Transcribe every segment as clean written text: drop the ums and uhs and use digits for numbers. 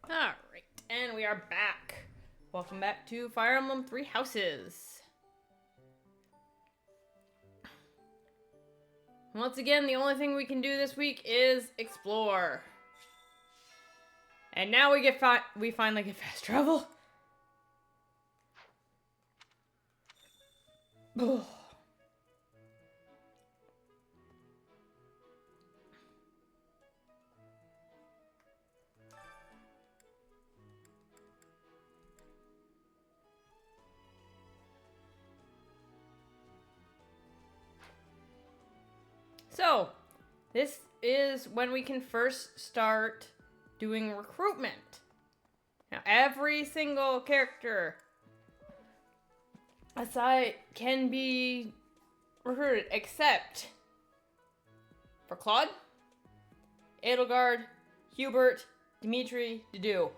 Alright, and we are back. Welcome back to Fire Emblem Three Houses. Once again, the only thing we can do this week is explore. And now we finally get fast travel. So, this is when we can first start doing recruitment. Now, every single character aside can be recruited except for Claude, Edelgard, Hubert, Dimitri, Dedue.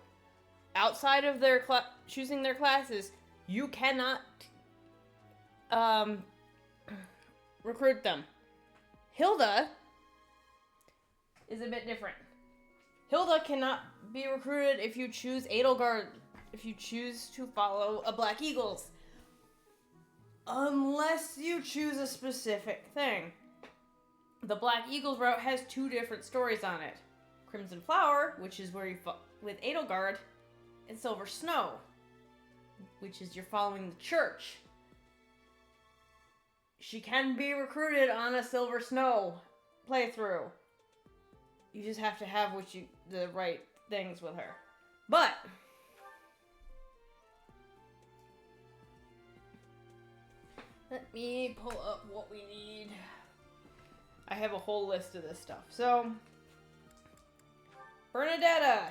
Outside of their choosing their classes, you cannot recruit them. Hilda is a bit different. Hilda cannot be recruited if you choose Edelgard, if you choose to follow a Black Eagles. Unless you choose a specific thing. The Black Eagles route has two different stories on it. Crimson Flower, which is where you with Edelgard, and Silver Snow, which is you're following the church. She can be recruited on a Silver Snow playthrough. You just have to have the right things with her. But let me pull up what we need. I have a whole list of this stuff. So, Bernadetta,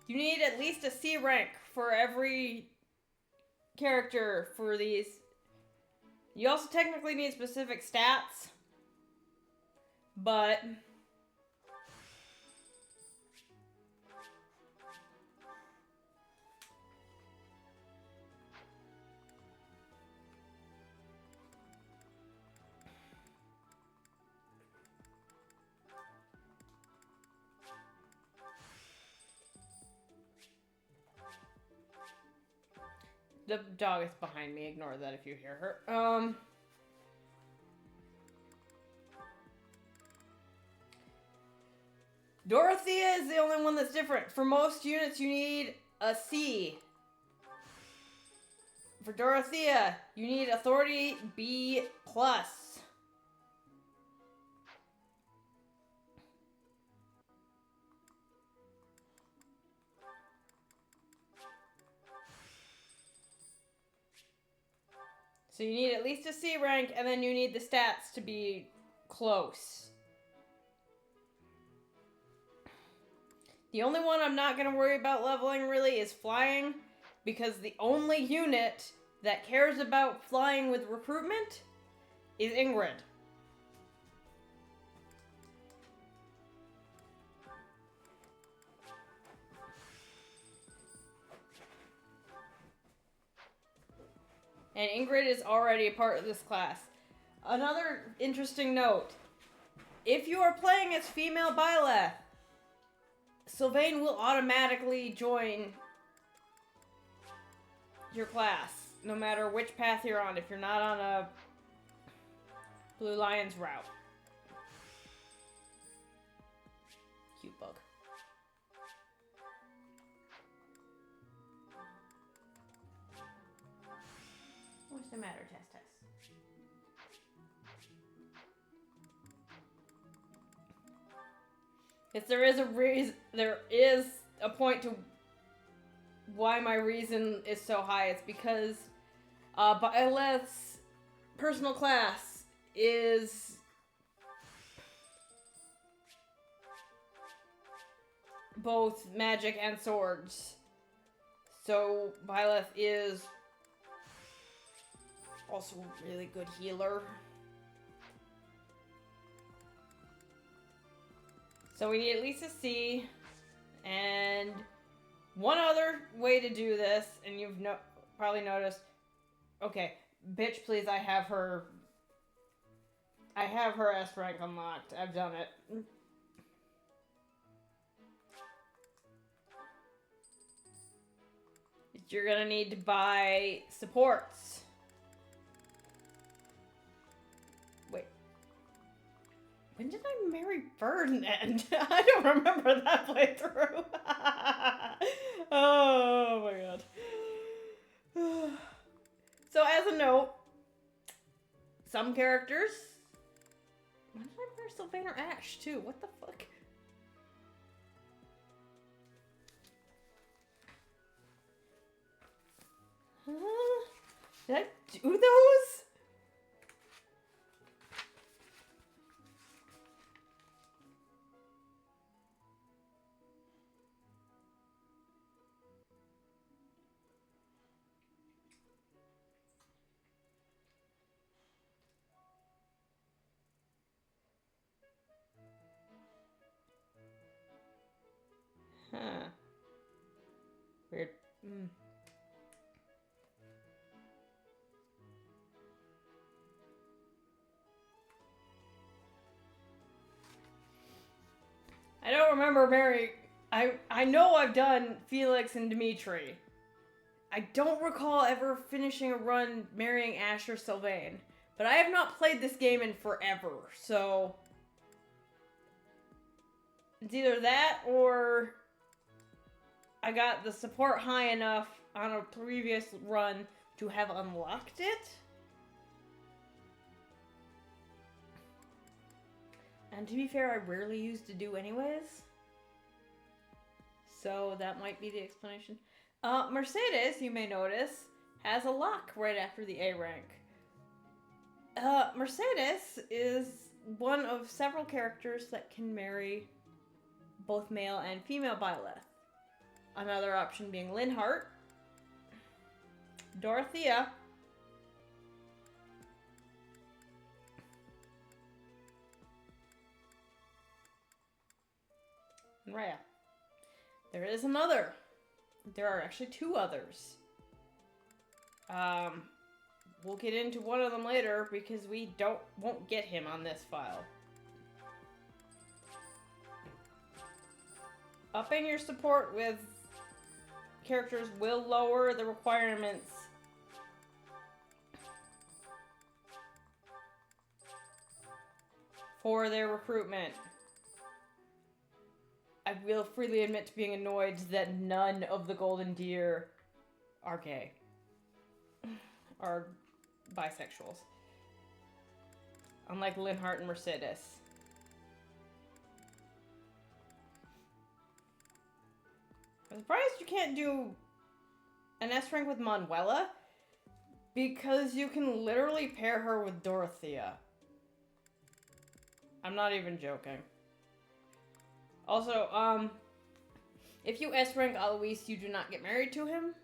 you need at least a C rank for every character for these. You also technically need specific stats, but the dog is behind me. Ignore that if you hear her. Dorothea is the only one that's different. For most units, you need a C. For Dorothea, you need Authority B+. So you need at least a C rank, and then you need the stats to be close. The only one I'm not going to worry about leveling really is flying, because the only unit that cares about flying with recruitment is Ingrid. And Ingrid is already a part of this class. Another interesting note. If you are playing as female Byleth, Sylvain will automatically join your class, no matter which path you're on, if you're not on a Blue Lions route. Cute bug. What's the matter, Tess? If there is a reason, there is a point to why my reason is so high. It's because Byleth's personal class is both magic and swords. So Byleth is also a really good healer. So we need at least a C, and one other way to do this, and you've probably noticed, okay, bitch please, I have her S rank unlocked, I've done it. You're gonna need to buy supports. Wait. When did I marry Ferdinand? I don't remember that playthrough. Oh my god. So as a note, some characters... Why did I marry Sylvain or Ash too? What the fuck? Did I do those? Huh. Weird. I don't remember marrying... I know I've done Felix and Dimitri. I don't recall ever finishing a run marrying Ash or Sylvain. But I have not played this game in forever, so... It's either that or... I got the support high enough on a previous run to have unlocked it. And to be fair, I rarely used to do anyways. So that might be the explanation. Mercedes, you may notice, has a lock right after the A rank. Mercedes is one of several characters that can marry both male and female Byleth. Another option being Linhardt, Dorothea, and Rhea. There is another. There are actually two others. We'll get into one of them later because we won't get him on this file. Upping your support with characters will lower the requirements for their recruitment. I will freely admit to being annoyed that none of the Golden Deer are gay. Are bisexuals. Unlike Linhardt and Mercedes. I'm surprised you can't do an S rank with Manuela, because you can literally pair her with Dorothea. I'm not even joking. Also, if you S rank Alois, you do not get married to him.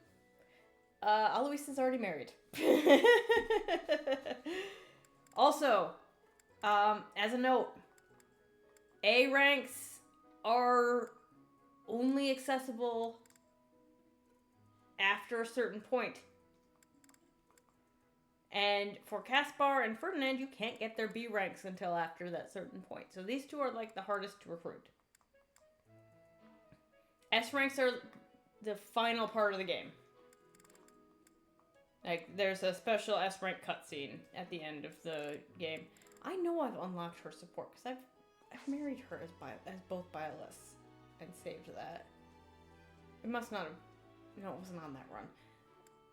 Alois is already married. Also, as a note, A ranks are only accessible after a certain point. And for Caspar and Ferdinand, you can't get their B ranks until after that certain point. So these two are like the hardest to recruit. S ranks are the final part of the game. Like, there's a special S rank cutscene at the end of the game. I know I've unlocked her support because I've married her as both Byleth and saved that. It must not have... No, it wasn't on that run.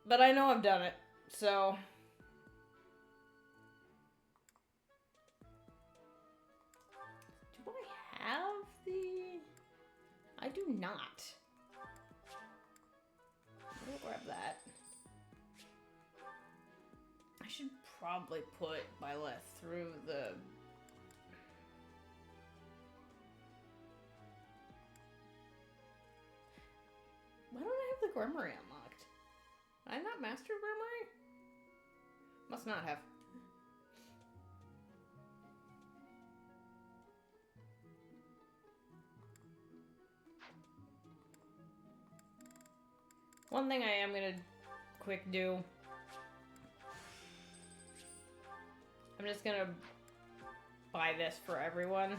But I know I've done it, so... Do I have the... I do not. I'll grab that. I should probably put Byleth through the... Why don't I have the Grimoire unlocked? Did I not master Grimoire? Must not have. One thing I am gonna quick do. I'm just gonna buy this for everyone.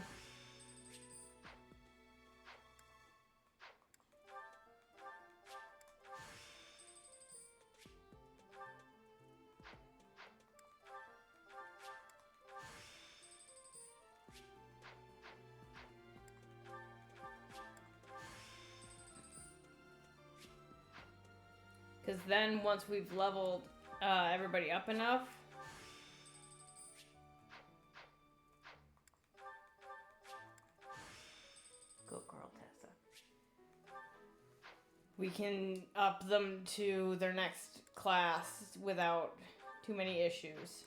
Because then once we've leveled everybody up enough, go girl, Tessa. We can up them to their next class without too many issues.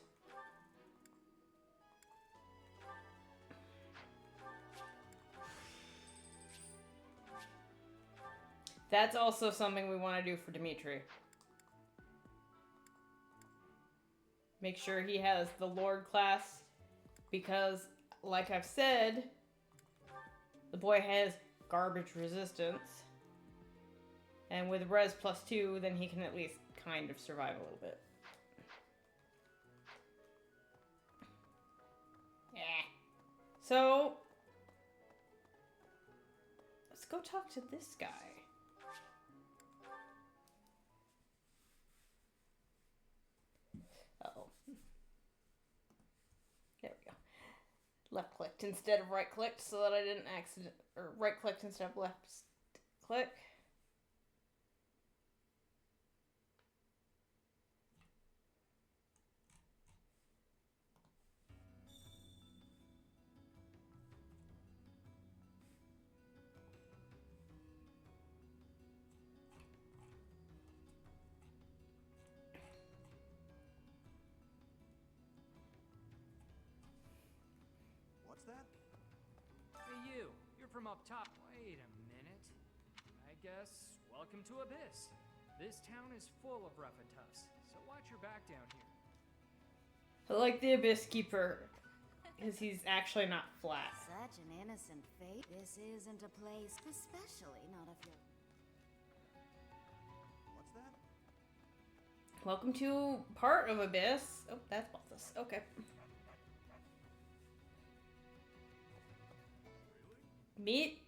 That's also something we want to do for Dimitri. Make sure he has the Lord class, because, like I've said, the boy has garbage resistance. And with Res +2, then he can at least kind of survive a little bit. Yeah. So, let's go talk to this guy. Uh-oh. There we go. Left clicked instead of right clicked so that I didn't or right clicked instead of left click. What's that? Hey you, you're from up top. Wait a minute. I guess welcome to Abyss. This town is full of rough and toughs, so watch your back down here. I like the Abyss Keeper, because he's actually not flat. Such an innocent fate. This isn't a place, especially not if you're... What's that? Welcome to part of Abyss. Oh, that's Balthus. Okay. Meet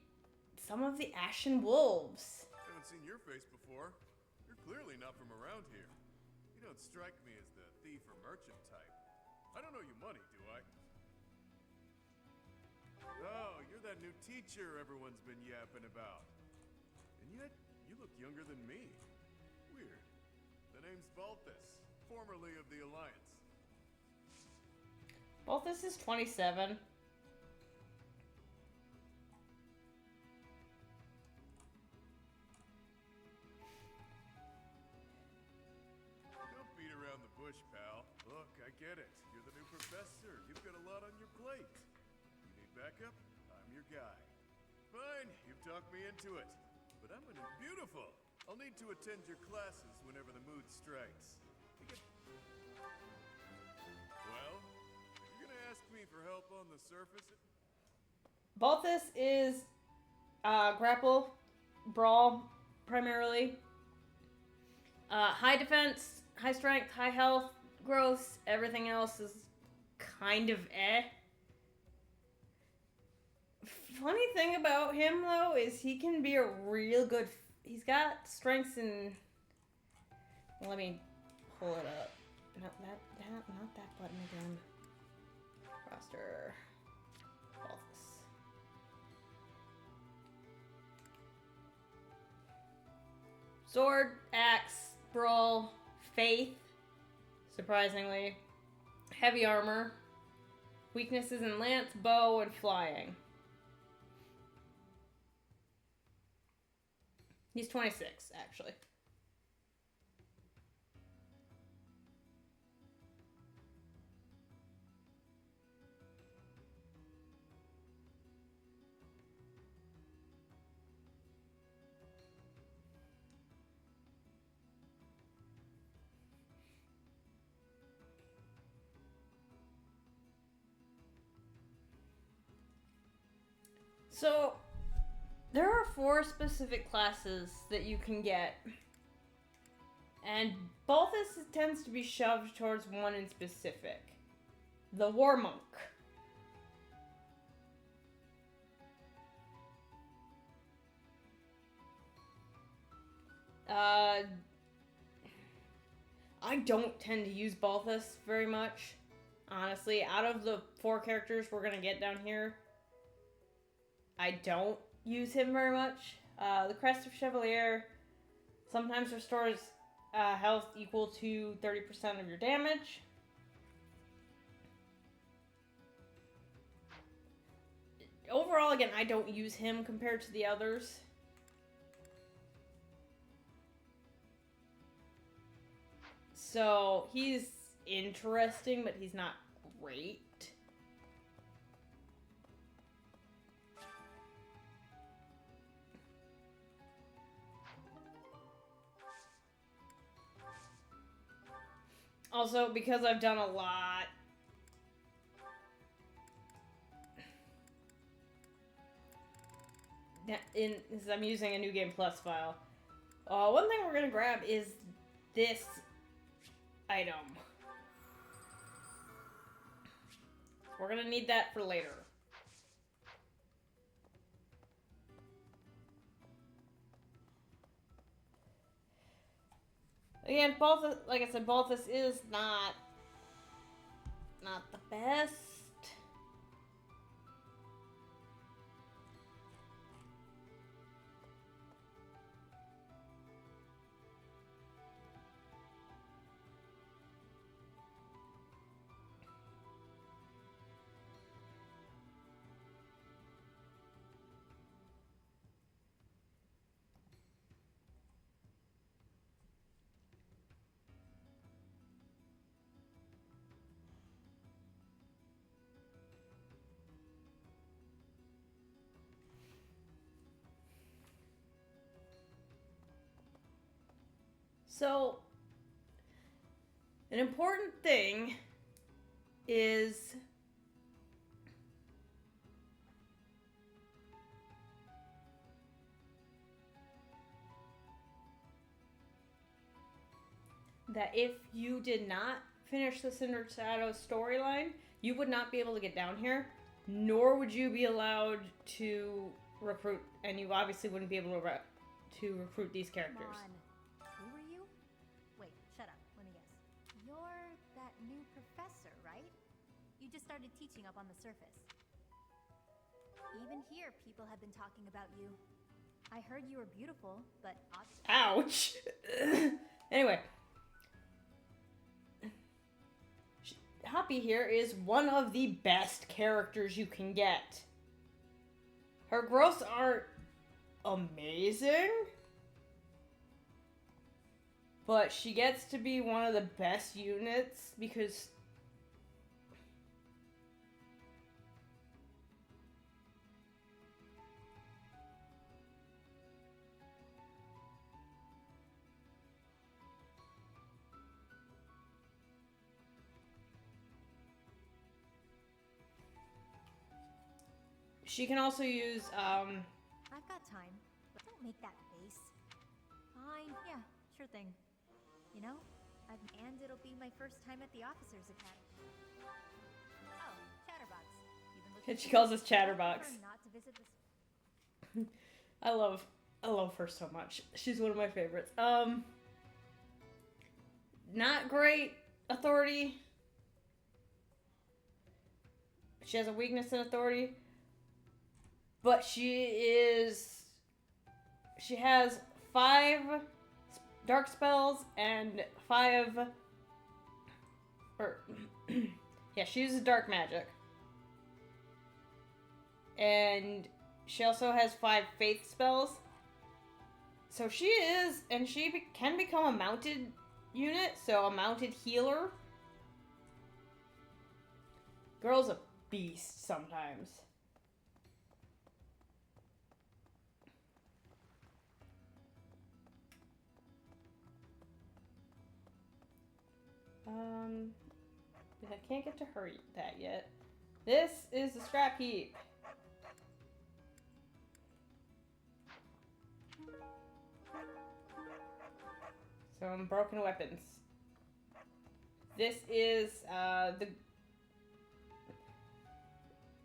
some of the Ashen Wolves. Haven't seen your face before. You're clearly not from around here. You don't strike me as the thief or merchant type. I don't owe you money, do I? Oh, you're that new teacher everyone's been yapping about. And yet, you look younger than me. Weird. The name's Balthus, formerly of the Alliance. Balthus is 27. Don't beat around the bush, pal. Look, I get it. You're the new professor. You've got a lot on your plate. You need backup? I'm your guy. Fine, you've talked me into it. But I'm gonna... Beautiful! I'll need to attend your classes whenever the mood strikes. Well, you're gonna ask me for help on the surface? Balthus is grapple, brawl, primarily. High defense, high strength, high health, growth. Everything else is kind of eh. Funny thing about him, though, is he can be a real good... He's got strengths in... Let me pull it up. Not that button again. Roster. Balthus. Sword, axe, brawl, faith, surprisingly. Heavy armor. Weaknesses in lance, bow, and flying. He's 26, actually. So, there are 4 specific classes that you can get. And Balthus tends to be shoved towards one in specific. The War Monk. I don't tend to use Balthus very much. Honestly, out of the 4 characters we're gonna get down here, I don't use him very much. The Crest of Chevalier sometimes restores health equal to 30% of your damage. Overall, again, I don't use him compared to the others. So, he's interesting, but he's not great. Also, because I've done a lot, I'm using a New Game Plus file. One thing we're gonna grab is this item. We're gonna need that for later. Again, like I said, Balthus is not the best. So, an important thing is that if you did not finish the Cinder Shadow storyline, you would not be able to get down here, nor would you be allowed to recruit, and you obviously wouldn't be able to recruit these characters. Come on. Who are you? Wait, shut up. Let me guess. You're that new professor, right? You just started teaching up on the surface. Even here, people have been talking about you. I heard you were beautiful, but... Ouch! Anyway. Hoppy here is one of the best characters you can get. Her growths aren't amazing, but she gets to be one of the best units because she can also use, I've got time, but don't make that face. Fine, yeah, sure thing. You know, and it'll be my first time at the Officers Academy. Oh, Chatterbox. You've been looking she calls us Chatterbox. not to visit this. I love her so much. She's one of my favorites. Not great authority. She has a weakness in authority. But she has 5 dark spells and 5, yeah, she uses dark magic. And she also has 5 faith spells. So she can become a mounted unit, so a mounted healer. Girl's a beast sometimes. But I can't get to her that yet. This is the scrap heap. Some broken weapons. This is,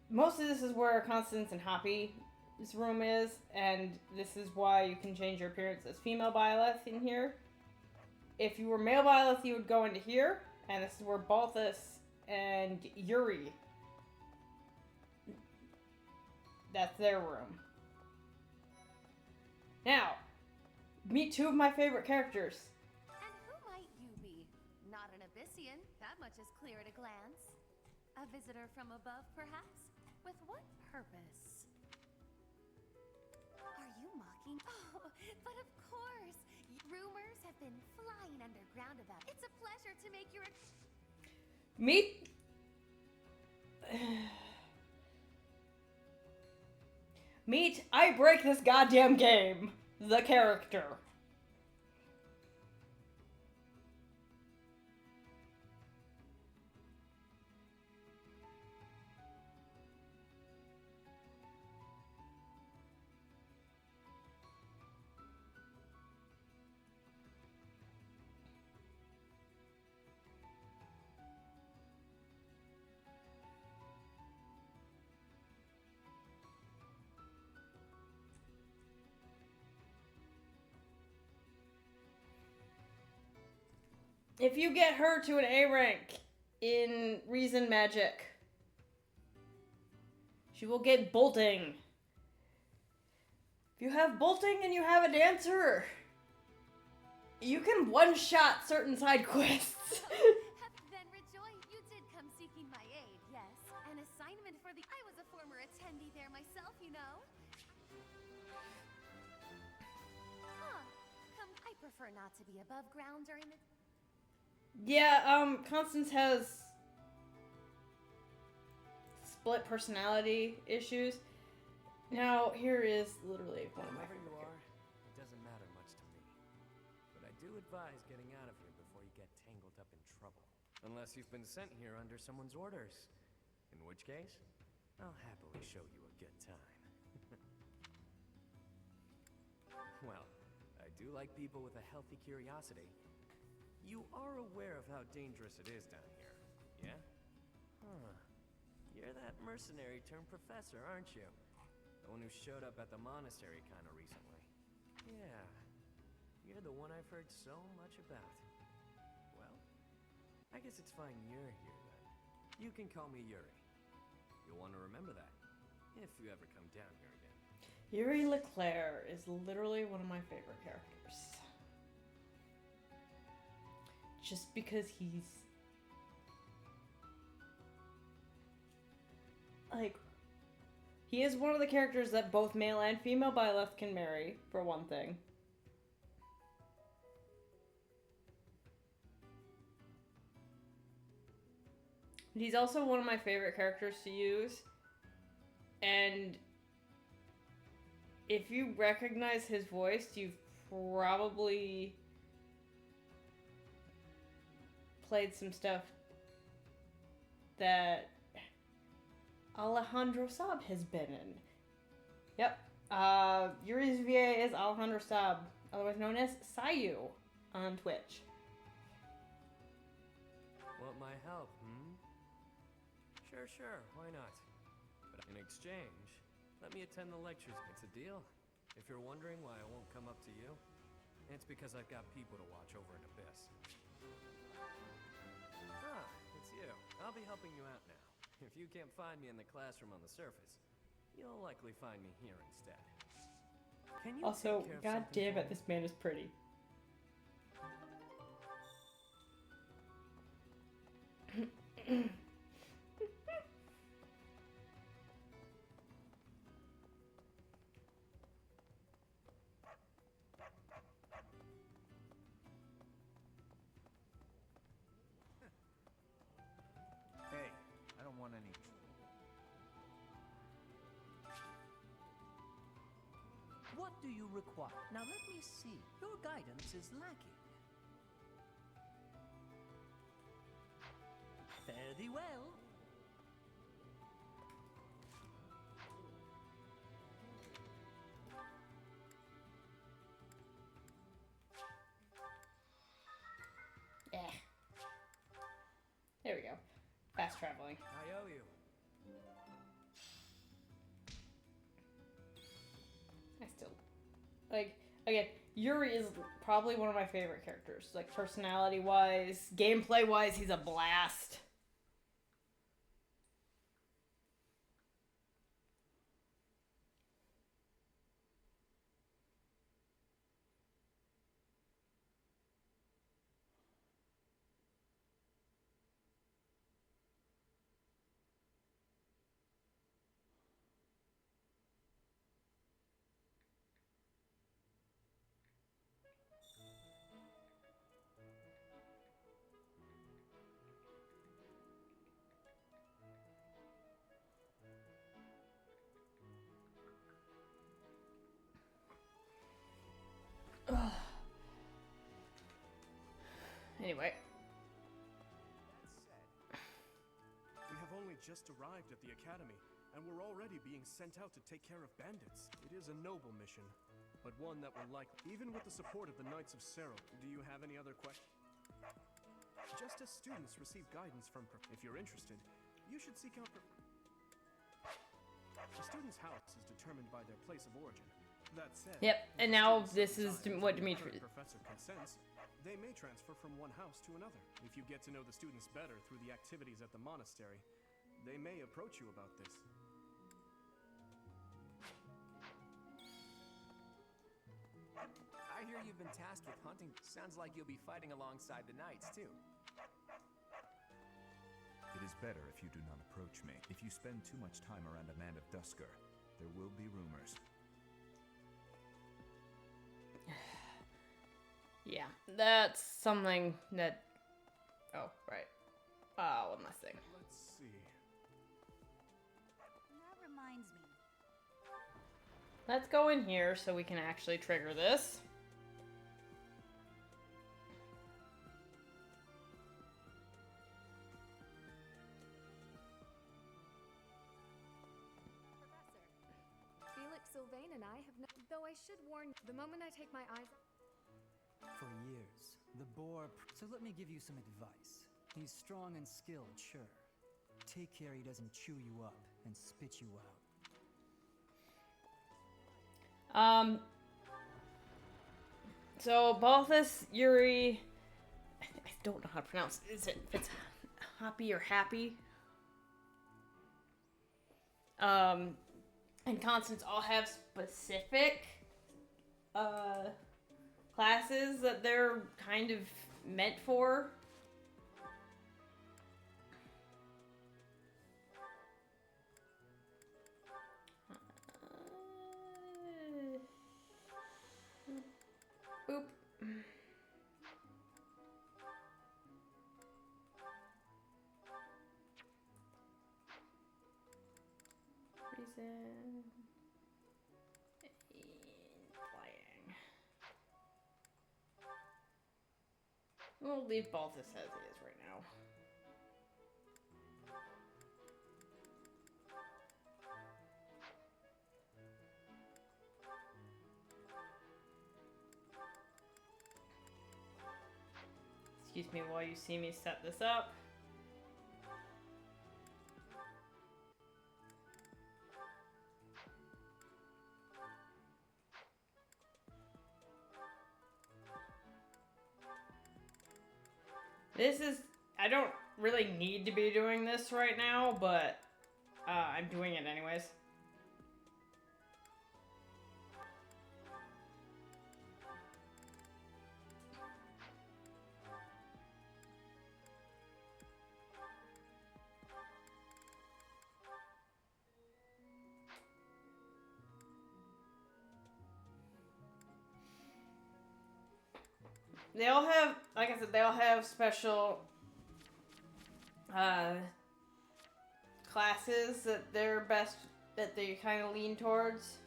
most of this is where Constance and Hoppy's room is, and this is why you can change your appearance as female Byleth in here. If you were male Byleth, you would go into here, and this is where Balthus and Yuri, that's their room. Now, meet 2 of my favorite characters. And much as clear at a glance. A visitor from above, perhaps? With what purpose? Are you mocking? Oh, but of course! Rumors have been flying underground about it. It's a pleasure to make your... Meet... Meet, I break this goddamn game. The character. If you get her to an A rank in Reason Magic, she will get bolting. If you have bolting and you have a dancer, you can one-shot certain side quests. Then rejoice. You did come seeking my aid, yes. An assignment for the... I was a former attendee there myself, you know. Huh. I prefer not to be above ground during the... Yeah, Constance has split personality issues. Now, here is literally one of my Whoever you favorite are, it doesn't matter much to me. But I do advise getting out of here before you get tangled up in trouble. Unless you've been sent here under someone's orders. In which case, I'll happily show you a good time. Well, I do like people with a healthy curiosity. You are aware of how dangerous it is down here, yeah? Huh. You're that mercenary turned professor, aren't you? The one who showed up at the monastery kinda recently. Yeah. You're the one I've heard so much about. Well, I guess it's fine you're here then. You can call me Yuri. You'll want to remember that, if you ever come down here again. Yuri Leclerc is literally one of my favorite characters. Just because he's... like... he is one of the characters that both male and female Byleth can marry, for one thing. He's also one of my favorite characters to use. And if you recognize his voice, you've probably played some stuff that Alejandro Saab has been in. Yep. Yuri's VA is Alejandro Saab, otherwise known as Sayu on Twitch. Want my help, Sure, why not? But in exchange, let me attend the lectures. It's a deal. If you're wondering why I won't come up to you, it's because I've got people to watch over in Abyss. Ah, it's you. I'll be helping you out now. If you can't find me in the classroom on the surface, you'll likely find me here instead. Can you Also, take care of god something damn for it, me? this man is pretty. Hey, I don't want any... What do you require? Now let me see. Your guidance is lacking. Fare thee well. Yeah. There we go. Fast traveling. I owe you. I still... like, again, Yuri is probably one of my favorite characters. Like, personality-wise, gameplay-wise, he's a blast. Anyway. That said, we have only just arrived at the academy, and we're already being sent out to take care of bandits. It is a noble mission, but one that will even with the support of the Knights of Cerro. Do you have any other questions? Just as students receive guidance from if you're interested, you should seek out the student's house is determined by their place of origin. That said, Yep, and now this is what Dimitri. Professor consents, they may transfer from one house to another. If you get to know the students better through the activities at the monastery, they may approach you about this. I hear you've been tasked with hunting. Sounds like you'll be fighting alongside the knights, too. It is better if you do not approach me. If you spend too much time around a man of Duscur, there will be rumors. Yeah, that's something that... Oh, right. One last thing. Let's see. That reminds me. Let's go in here so we can actually trigger this. Felix Sylvain and I have no... Though I should warn, the moment I take my eyes... For years, the boar... So let me give you some advice. He's strong and skilled, sure. Take care he doesn't chew you up and spit you out. So Balthus, Yuri... I don't know how to pronounce it. Is it if it's Hoppy or Happy? And Constance all have specific classes that they're kind of meant for. Boop. Reason. Playing. We'll leave Balthus as he is right now. Excuse me while you see me set this up. This is... I don't really need to be doing this right now, but I'm doing it anyways. They all have, like I said, they all have special classes that they're best, that they kind of lean towards.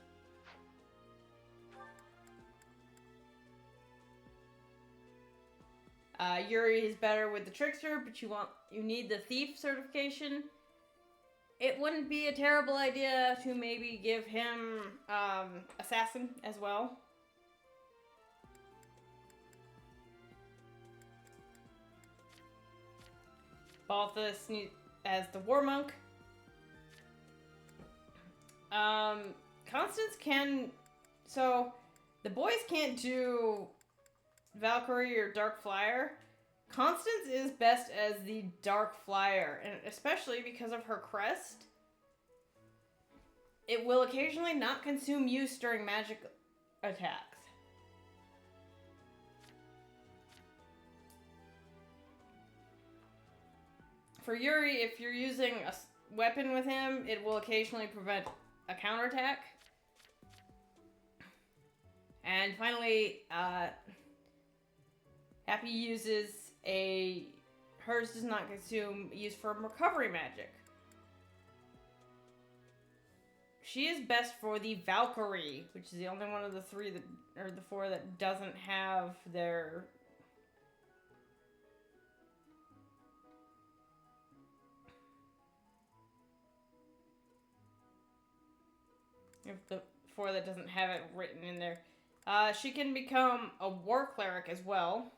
Yuri is better with the trickster, but you need the thief certification. It wouldn't be a terrible idea to maybe give him assassin as well. Balthus as the war monk. Constance can... So, the boys can't do Valkyrie or Dark Flyer. Constance is best as the Dark Flyer, and especially because of her crest. It will occasionally not consume use during magic attacks. For Yuri, if you're using a weapon with him, it will occasionally prevent a counterattack. And finally, Happy uses hers does not consume use for recovery magic. She is best for the Valkyrie, which is the only one of the four that doesn't have their If the 4 that doesn't have it written in there. She can become a war cleric as well.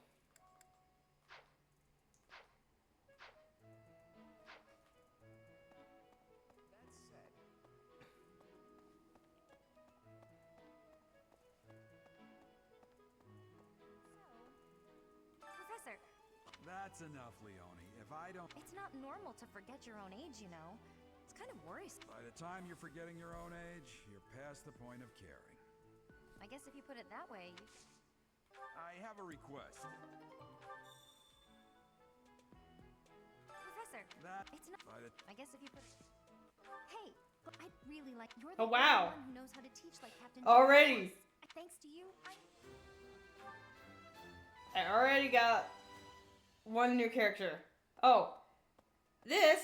Professor, That's enough, Leone. If I don't... it's not normal to forget your own age, you know. It's kind of worrisome. By the time you're forgetting your own age, you're past the point of caring. I guess if you put it that way, you... I have a request. Professor, That... it's not... By the... I guess if you put... Hey, but I'd really like... You're Oh, the wow. only one who knows how to teach like Captain Already. James. Thanks to you, I already got one new character. Oh, this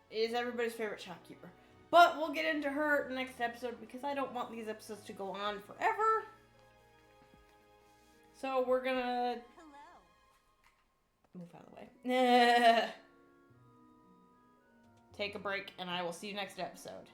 is everybody's favorite shopkeeper. But we'll get into her next episode because I don't want these episodes to go on forever. So we're gonna move out of the way. Take a break, and I will see you next episode.